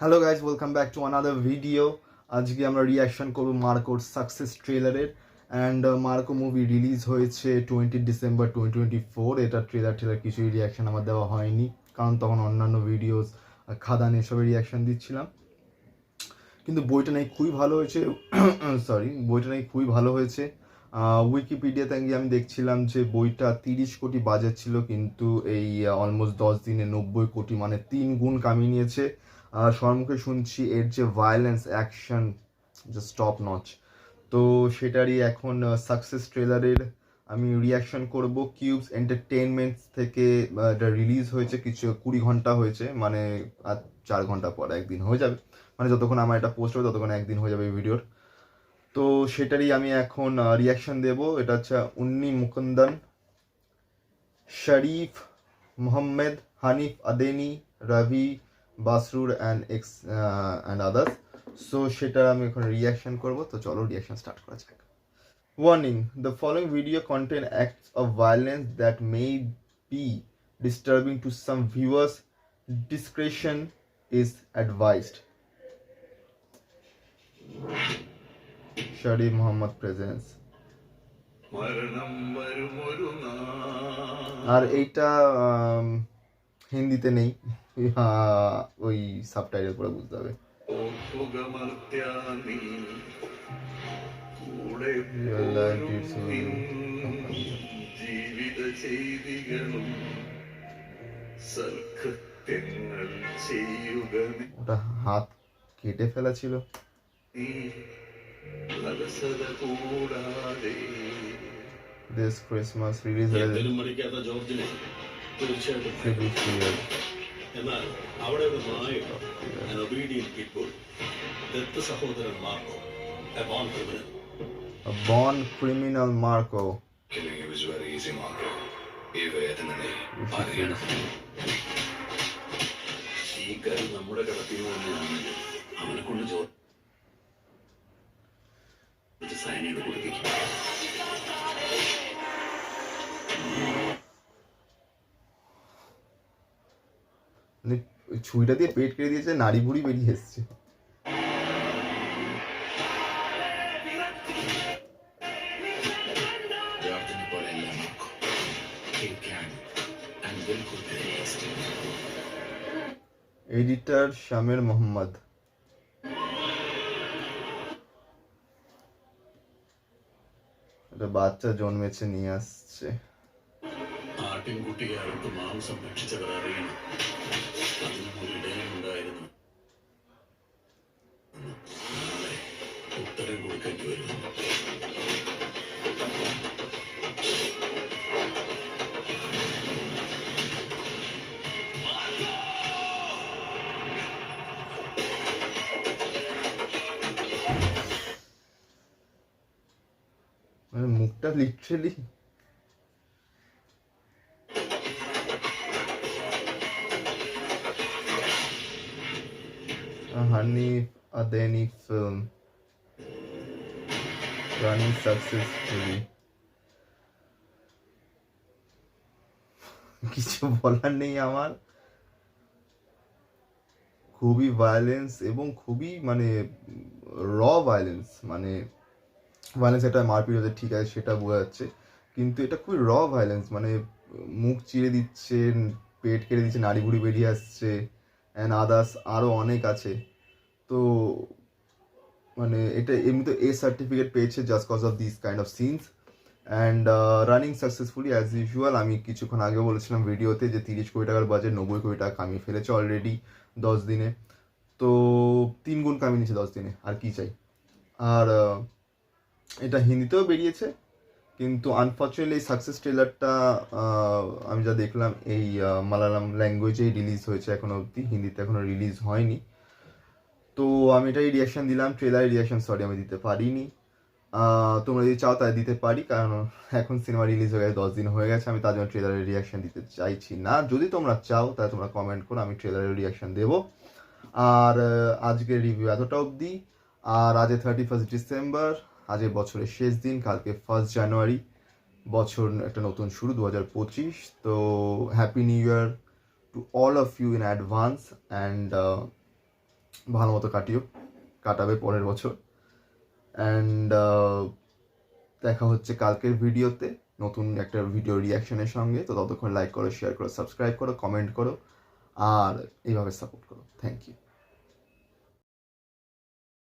Hello guys, welcome back to another video. আজকে আমরা reaction করবো মার্কোর সাকসেস ট্রেলারের। অ্যান্ড মার্কো মুভি রিলিজ হয়েছে 20 ডিসেম্বর 2024। এটা ট্রেলার কিছুই রিয়াকশন আমার দেওয়া হয়নি, কারণ তখন অন্যান্য ভিডিওস খাদান এসবের রিয়াকশন দিচ্ছিলাম। কিন্তু বইটা নাকি খুবই ভালো হয়েছে। বইটা নাকি খুবই ভালো হয়েছে। উইকিপিডিয়াতে গিয়ে আমি দেখছিলাম যে বইটা 30 কোটি বাজেট ছিল, কিন্তু এই অলমোস্ট 10 দিনে 90 কোটি, মানে 3 গুণ কামিয়ে নিয়েছে। সম্মুখে শুনছি এর যে violence action just top notch. তো সেটারই এখন সাকসেস ট্রেলারের আমি রিয়াকশন করব। কিউবস এন্টারটেনমেন্টস থেকে এটা রিলিজ হয়েছে, কিছু 20 ঘন্টা হয়েছে, মানে আর 4 ঘন্টা পর একদিন হয়ে যাবে, মানে যতক্ষণ আমার এটা পোস্ট হবে ততক্ষণ একদিন হয়ে যাবে এই ভিডিওর। তো সেটারই আমি এখন রিয়াকশন দেব। এটা হচ্ছে উন্নি মুকুন্দন, শরীফ মোহাম্মদ, হানিফ আদেনি, রবি বাসরুর অ্যান্ড আদার্স। সো সেটার আমি এখন রিয়াকশন করব। তো চলো রিয়াকশন স্টার্ট করা যাক। Warning: the following video contain acts of violence that may be disturbing to some viewers. Discretion is advised. Sharif Muhammad presents. আর এইটা হিন্দিতে নেই, ওই সাবটাইটেল পরে বুঝতে হবে। ওটা হাত কেটে ফেলা ছিল। This Christmas release എന്നാൽ അവിടെ ഒരു നായകൻ, an obedient pitbull, ദത്ത സഹോദരൻ Marco, a born criminal. A born criminal Marco. Killing him is very easy, Marco. ഈ വേദനയെ അറിയണം. ഈ കരു നമ്മുടെ കടത്തിൽ തന്നെയാണെങ്കിൽ അവനെ കൊണ്ട് സൈനിക കൊടുപ്പിക്കും. ছুরিটা দিয়ে পেট কেটে দিয়েছে, নাড়ি ভুড়ি বেরিয়ে এসছে। এডিটর শামের মোহাম্মদ। একটা বাচ্চা জন্মেছে, নিয়ে আসছে। ആട്ടിൻകുട്ടിയെ അറുത്ത് മാംസം ഭക്ഷിച്ചവർ അറിയണം, അതിനും ഒരു ഇടയനുണ്ടായിരുന്നു. നാളെ ഉത്തരം കൊടുക്കേണ്ടി വരുന്നു. মানে মুখটা literally Hanif Adeni film running successfully. কিছু বলার নেই আমার। খুবই ভায়োলেন্স এবং খুবই মানে র ভায়োলেন্স, মানে ভায়োলেন্স এটা মারপিট হচ্ছে ঠিক আছে, সেটা বোঝা যাচ্ছে, কিন্তু এটা খুবই র ভায়োলেন্স, মানে মুখ চিরে দিচ্ছে, পেট কেটে দিচ্ছে, নাড়ি ভুড়ি বেরিয়ে আসছে, অ্যান্ড আদার্স আরও অনেক আছে। তো মানে এটা এমনিতে এ সার্টিফিকেট পেয়েছে just cause of this kind of sins. And running successfully as usual. আমি কিছুক্ষণ আগে বলেছিলাম ভিডিওতে যে 30 কোটি টাকার বাজেট 90 কোটি টাকা কামিয়ে ফেলেছে অলরেডি 10 দিনে। তো 3 গুণ কামিয়ে নিয়েছে 10 দিনে, আর কি চাই। আর এটা হিন্দিতেও বেরিয়েছে, কিন্তু আনফর্চুনেটলি এই সাকসেস ট্রেলারটা আমি যা দেখলাম এই মালায়ালাম ল্যাঙ্গুয়েজেই রিলিজ হয়েছে এখনো অবধি, হিন্দিতে এখনো রিলিজ হয়নি। তো আমি এটাই রিয়াকশান দিলাম, ট্রেলারের রিয়াকশান সরি আমি দিতে পারিনি। তোমরা যদি চাও তাই দিতে পারি, কারণ এখন সিনেমা রিলিজ হয়ে গেছে, 10 দিন হয়ে গেছে, আমি তার জন্য ট্রেলারের রিয়াকশান দিতে চাইছি না। যদি তোমরা চাও তাহলে তোমরা কমেন্ট করো, আমি ট্রেলারের রিয়াকশান দেবো। আর আজকের রিভিউ এতটা অবধি। আর আজ 31 ডিসেম্বর, আজ বছরের শেষ দিন, কালকে 1 জানুয়ারি, বছর একটা নতুন শুরু 2025। তো happy new year to all of you in advance. And ভালো মতো কাটাবে পরের বছর। অ্যান্ড দেখা হচ্ছে কালকের ভিডিওতে নতুন একটা ভিডিও রিয়াকশনের সঙ্গে। তো ততক্ষণ লাইক করো, শেয়ার করো, সাবস্ক্রাইব করো, কমেন্ট করো আর এইভাবে সাপোর্ট করো। Thank you.